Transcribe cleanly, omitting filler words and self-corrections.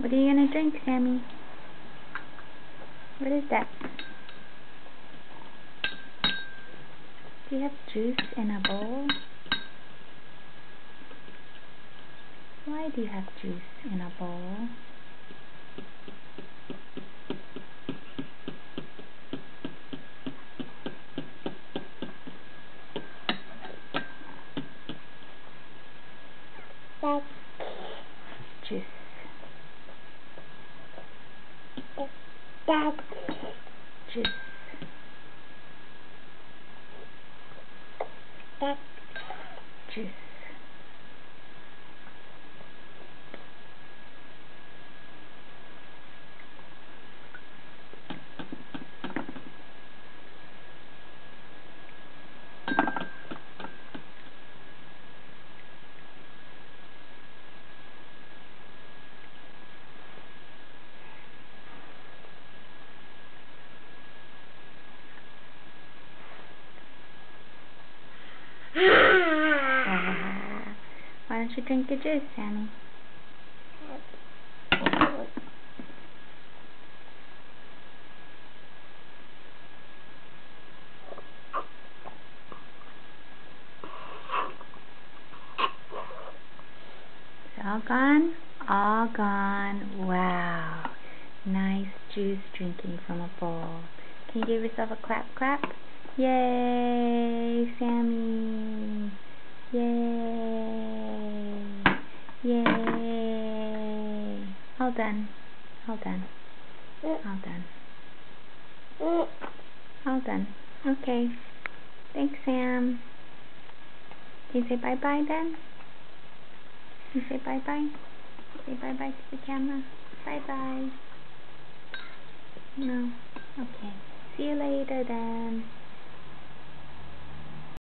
What are you gonna drink, Sammy? What is that? Do you have juice in a bowl? Why do you have juice in a bowl? Juice. Juice. Juice. Why don't you drink your juice, Sammy? Is it all gone? All gone. Wow. Nice juice drinking from a bowl. Can you give yourself a clap clap? Yay, Sammy. Yay. Yay. All done. All done. All done. All done. Okay. Thanks, Sam. Can you say bye-bye then? Can you say bye-bye? Say bye-bye to the camera. Bye-bye. No. Okay. See you later then.